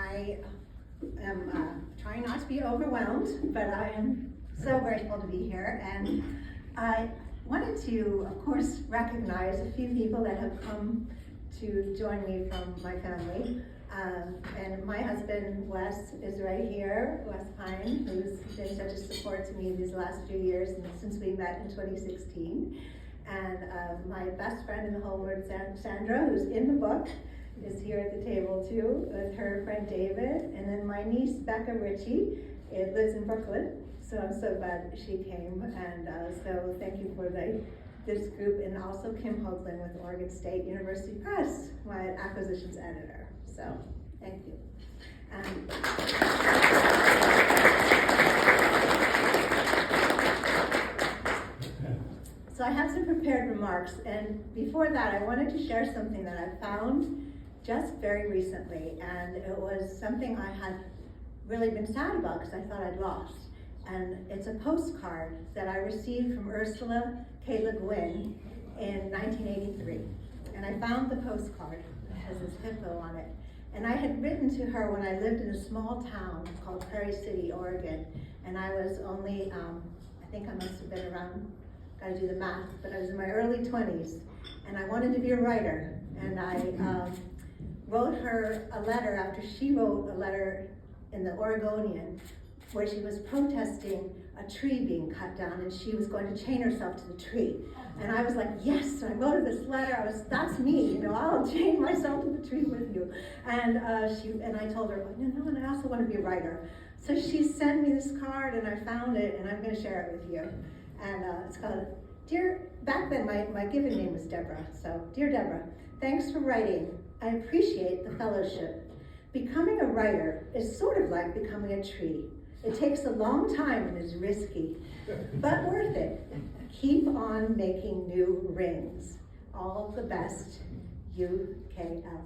I am trying not to be overwhelmed, but I am so grateful to be here. And I wanted to, of course, recognize a few people that have come to join me from my family. And my husband, Wes, is right here, Wes Pine, who's been such a support to me these last few years since we met in 2016. And my best friend in the whole world, Sandra, who's in the book, is here at the table too, with her friend David. And then my niece, Becca Richie, lives in Brooklyn. So I'm so glad she came. And so thank you for this group. And also Kim Hoagland with Oregon State University Press, my acquisitions editor. So, thank you. So I have some prepared remarks, and before that I wanted to share something that I found just very recently, and it was something I had really been sad about because I thought I'd lost. And it's a postcard that I received from Ursula K. Le Guin in 1983. And I found the postcard. It has this hippo on it. And I had written to her when I lived in a small town called Prairie City, Oregon. And I was only, I think I must have been around, gotta do the math, but I was in my early 20s. And I wanted to be a writer. And I wrote her a letter after she wrote a letter in the Oregonian where she was protesting a tree being cut down and she was going to chain herself to the tree. And I was like, yes, so I wrote her this letter. That's me, you know, I'll chain myself to the tree with you. And I told her, no, and I also want to be a writer. So she sent me this card and I found it and I'm going to share it with you. And it's called, back then my given name was Deborah. So, Dear Deborah, thanks for writing. I appreciate the fellowship. Becoming a writer is sort of like becoming a tree. It takes a long time and is risky, but worth it. Keep on making new rings. All the best, UKL.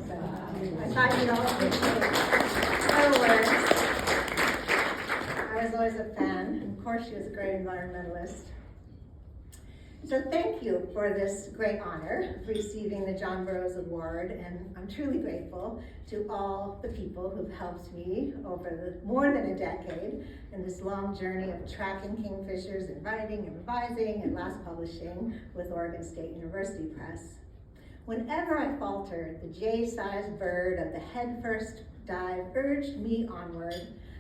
So I thought you'd all appreciate her words. I was always a fan. Of course, she was a great environmentalist. So thank you for this great honor of receiving the John Burroughs Award, and I'm truly grateful to all the people who've helped me over more than a decade in this long journey of tracking kingfishers and writing and revising and last publishing with Oregon State University Press. Whenever I faltered, the jay-sized bird of the headfirst dive urged me onward.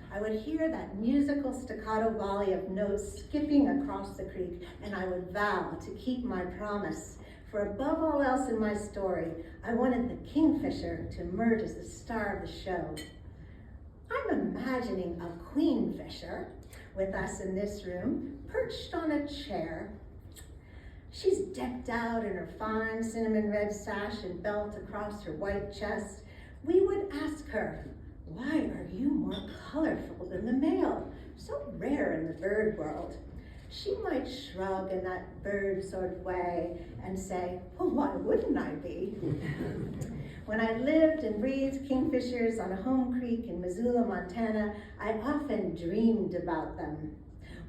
I would hear that musical staccato volley of notes skipping across the creek, and I would vow to keep my promise. For above all else in my story, I wanted the kingfisher to emerge as the star of the show. I'm imagining a queenfisher with us in this room, perched on a chair. She's decked out in her fine cinnamon red sash and belt across her white chest. We would ask her, why are you more colorful than the male? So rare in the bird world. She might shrug in that bird sort of way and say, well, why wouldn't I be? When I lived and breathed kingfishers on a home creek in Missoula, Montana, I often dreamed about them.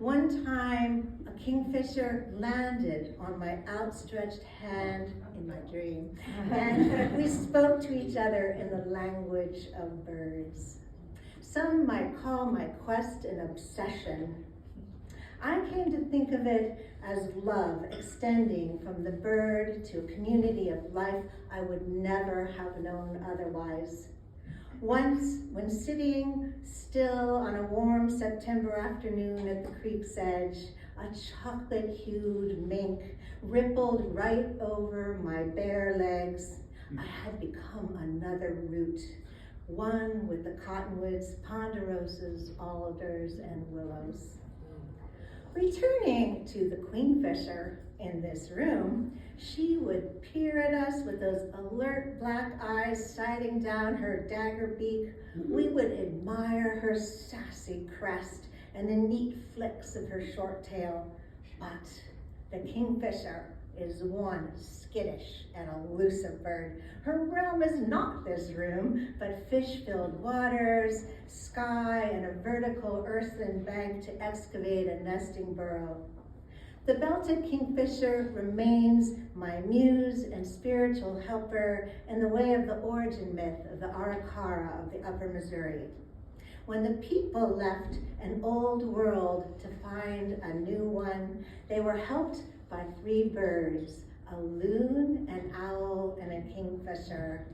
One time, a kingfisher landed on my outstretched hand in my dream, and we spoke to each other in the language of birds. Some might call my quest an obsession. I came to think of it as love extending from the bird to a community of life I would never have known otherwise. Once, when sitting still on a warm September afternoon at the creek's edge, a chocolate-hued mink rippled right over my bare legs. I had become another root, one with the cottonwoods, ponderosas, alders, and willows. Returning to the queenfisher in this room, she would peer at us with those alert black eyes sighting down her dagger beak. We would admire her sassy crest and the neat flicks of her short tail. But the kingfisher is one skittish and elusive bird. Her realm is not this room, but fish-filled waters, sky, and a vertical earthen bank to excavate a nesting burrow. The belted kingfisher remains my muse and spiritual helper in the way of the origin myth of the Arikara of the Upper Missouri. When the people left an old world to find a new one, they were helped by 3 birds, a loon, an owl, and a kingfisher.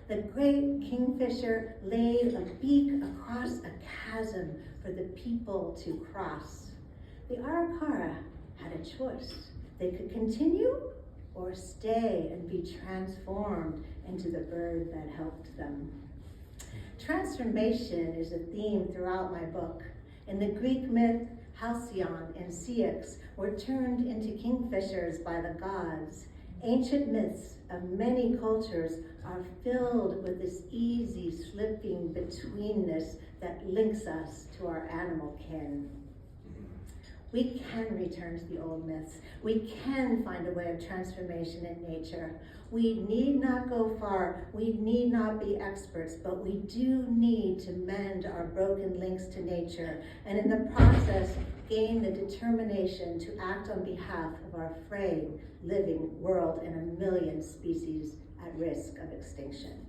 The great kingfisher laid a beak across a chasm for the people to cross. The Arikara had a choice. They could continue or stay and be transformed into the bird that helped them. Transformation is a theme throughout my book. In the Greek myth, Halcyon and Ceyx were turned into kingfishers by the gods. Ancient myths of many cultures are filled with this easy slipping betweenness that links us to our animal kin. We can return to the old myths. We can find a way of transformation in nature. We need not go far. We need not be experts, but we do need to mend our broken links to nature, and in the process, gain the determination to act on behalf of our frail, living world and a million species at risk of extinction.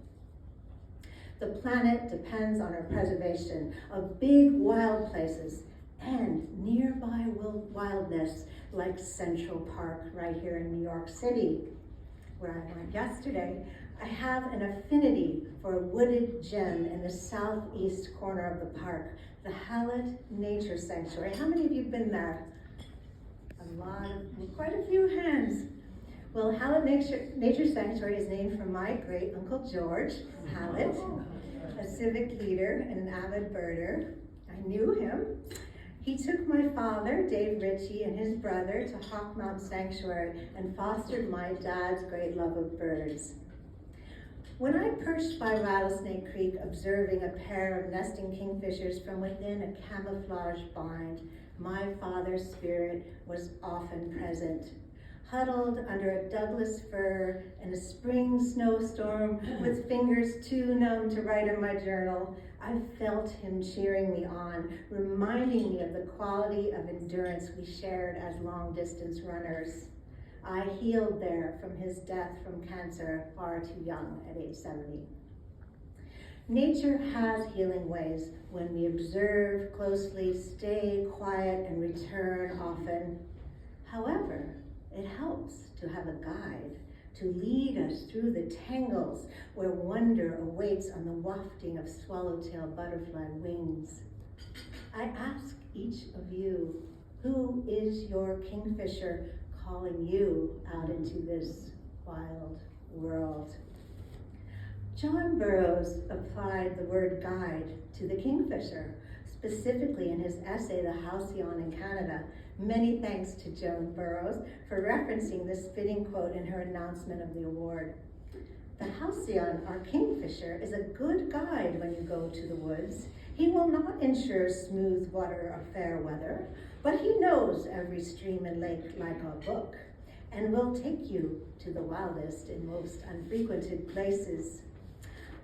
The planet depends on our preservation of big wild places and nearby wildness like Central Park right here in New York City, where I went yesterday. I have an affinity for a wooded gem in the southeast corner of the park, the Hallett Nature Sanctuary. How many of you have been there? Quite a few hands. Well, Hallett Nature Sanctuary is named for my great uncle George Hallett, a civic leader and an avid birder. I knew him. He took my father, Dave Richie, and his brother to Hawkmount Sanctuary and fostered my dad's great love of birds. When I perched by Rattlesnake Creek observing a pair of nesting kingfishers from within a camouflage bind, my father's spirit was often present. Huddled under a Douglas fir in a spring snowstorm with fingers too numb to write in my journal, I felt him cheering me on, reminding me of the quality of endurance we shared as long-distance runners. I healed there from his death from cancer far too young at age 70. Nature has healing ways when we observe closely, stay quiet, and return often. However, it helps to have a guide to lead us through the tangles where wonder awaits on the wafting of swallowtail butterfly wings. I ask each of you, who is your kingfisher calling you out into this wild world? John Burroughs applied the word guide to the kingfisher, specifically in his essay, The Halcyon in Canada. Many thanks to Joan Burroughs for referencing this fitting quote in her announcement of the award. The halcyon, our kingfisher, is a good guide when you go to the woods. He will not ensure smooth water or fair weather, but he knows every stream and lake like a book, and will take you to the wildest and most unfrequented places.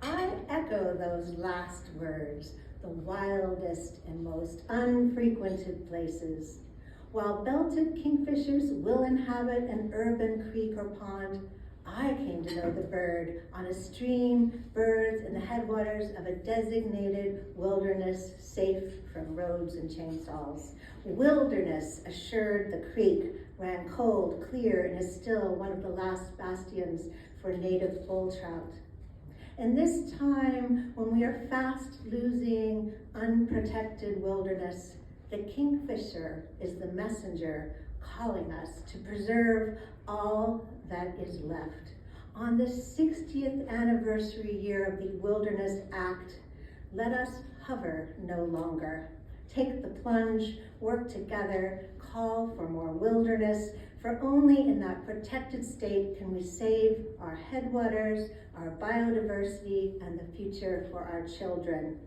I echo those last words, the wildest and most unfrequented places. While belted kingfishers will inhabit an urban creek or pond, I came to know the bird on a stream birthed in the headwaters of a designated wilderness safe from roads and chainsaws. Wilderness assured the creek ran cold, clear, and is still one of the last bastions for native bull trout. In this time when we are fast losing unprotected wilderness, the kingfisher is the messenger calling us to preserve all that is left. On the 60th anniversary year of the Wilderness Act, let us hover no longer. Take the plunge, work together, call for more wilderness, for only in that protected state can we save our headwaters, our biodiversity, and the future for our children.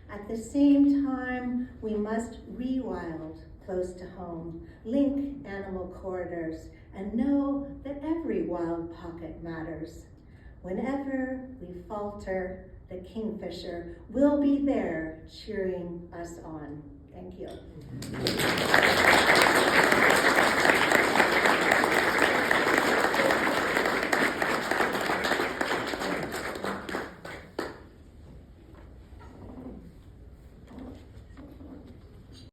At the same time, we must rewild close to home, link animal corridors, and know that every wild pocket matters. Whenever we falter, the kingfisher will be there cheering us on. Thank you.